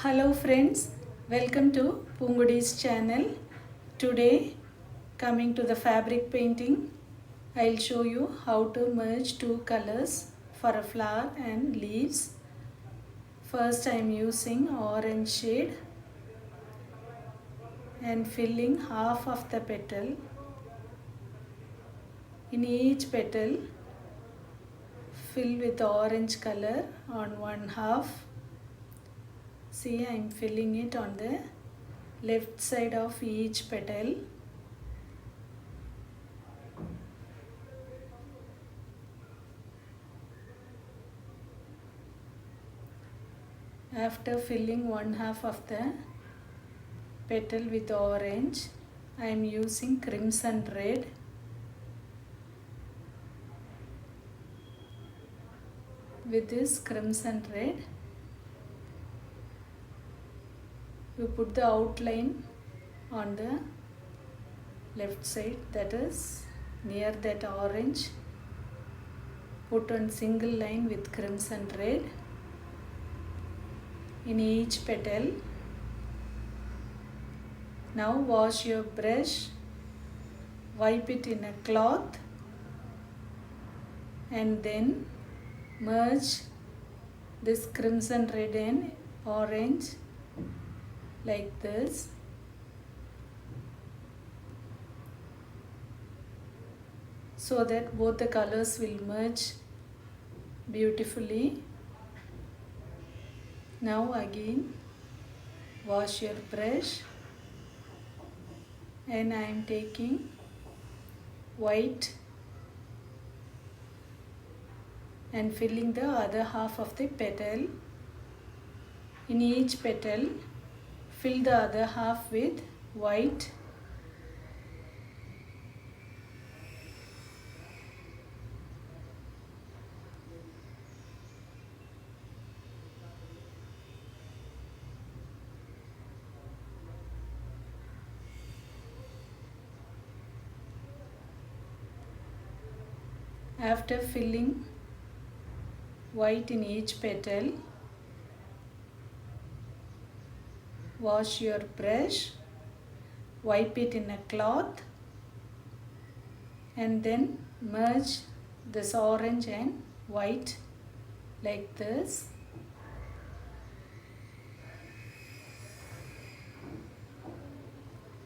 Hello friends, welcome to Pungudi's channel. Today coming to the fabric painting, I'll show you how to merge two colors for a flower and leaves. First I'm using orange shade and filling half of the petal. In each petal fill with orange color on one half. See, I'm filling it on the left side of each petal. After filling one half of the petal with orange, I am using crimson red. With this crimson red, we put the outline on the left side, that is near that orange. Put one single line with crimson red in each petal. Now wash your brush, wipe it in a cloth and then merge this crimson red and orange like this. So that both the colors will merge beautifully. Now again wash your brush and I am taking white and filling the other half of the petal. In each petal fill the other half with white. After filling white in each petal, wash your brush, wipe it in a cloth and then merge this orange and white like this.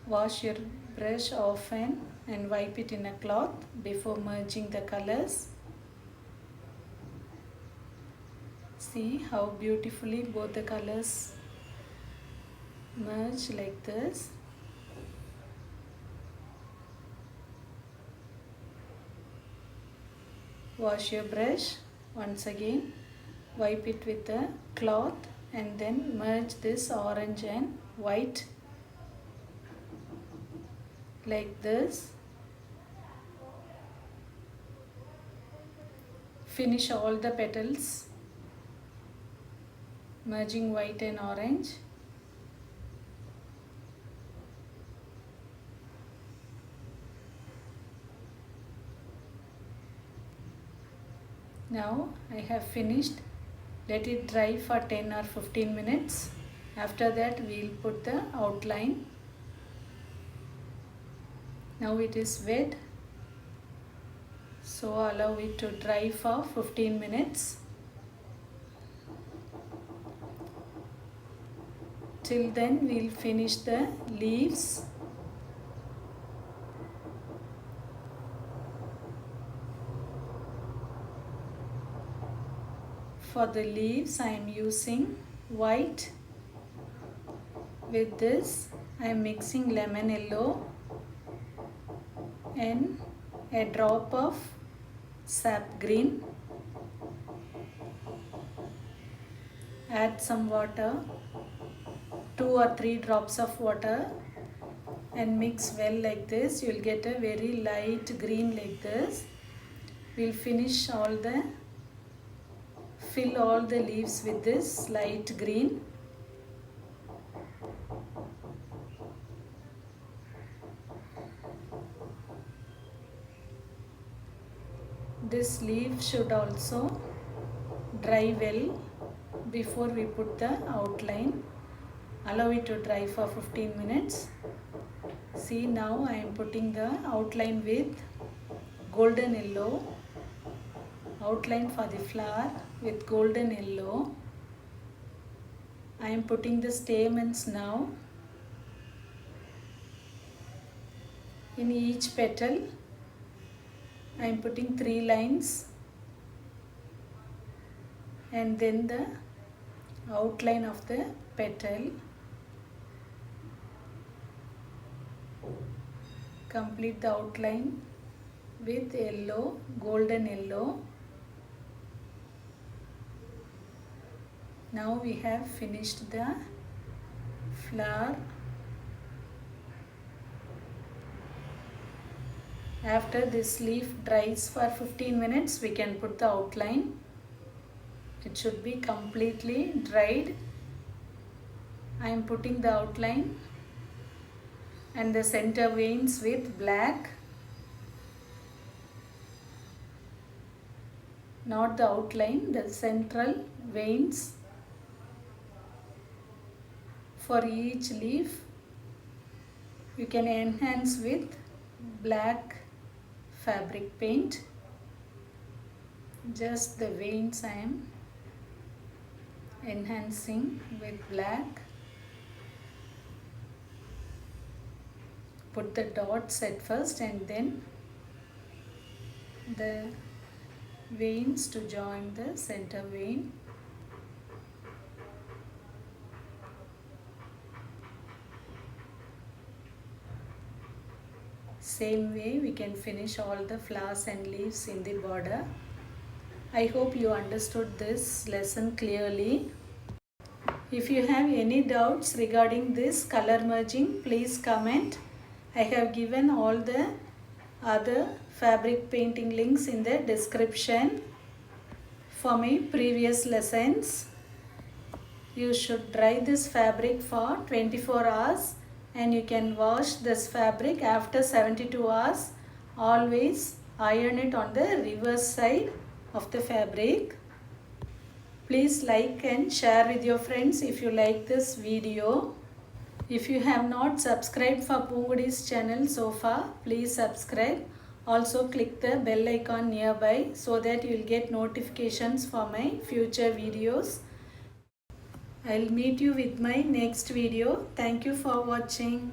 Wash your brush often and wipe it in a cloth before merging the colors. See how beautifully both the colors merge like this. Wash your brush once again, wipe it with a cloth and then merge this orange and white like this. Finish all the petals merging white and orange. Now I have finished. Let it dry for 10 or 15 minutes. After that we will put the outline. Now it is wet, so allow it to dry for 15 minutes. Till then we will finish the leaves. For the leaves I am using white. With this I am mixing lemon yellow and a drop of sap green. Add some water, 2 or 3 drops of water and mix well like this. You will get a very light green like this. We will fill all the leaves with this light green. This leaf should also dry well before we put the outline. allow it to dry for 15 minutes. See, now I am putting the outline with golden yellow, outline for the flower with golden yellow. I am putting the stamens now. In each petal I am putting 3 lines, and then the outline of the petal. Complete the outline with yellow, golden yellow. Now we have finished the flower. After this leaf dries for 15 minutes, we can put the outline. It should be completely dried. I am putting the outline and the center veins with black. Not the outline, the central veins. For each leaf, you can enhance with black fabric paint. Just the veins I am enhancing with black. Put the dots at first and then the veins to join the center vein. Same way we can finish all the flowers and leaves in the border. I hope you understood this lesson clearly. If you have any doubts regarding this color merging, please comment. I have given all the other fabric painting links in the description for my previous lessons. You should dry this fabric for 24 hours and you can wash this fabric after 72 hours. Always iron it on the reverse side of the fabric. Please like and share with your friends if you like this video. If you have not subscribed for Poongudi's channel so far, please subscribe. Also click the bell icon nearby so that you will get notifications for my future videos. I'll meet you with my next video. Thank you for watching.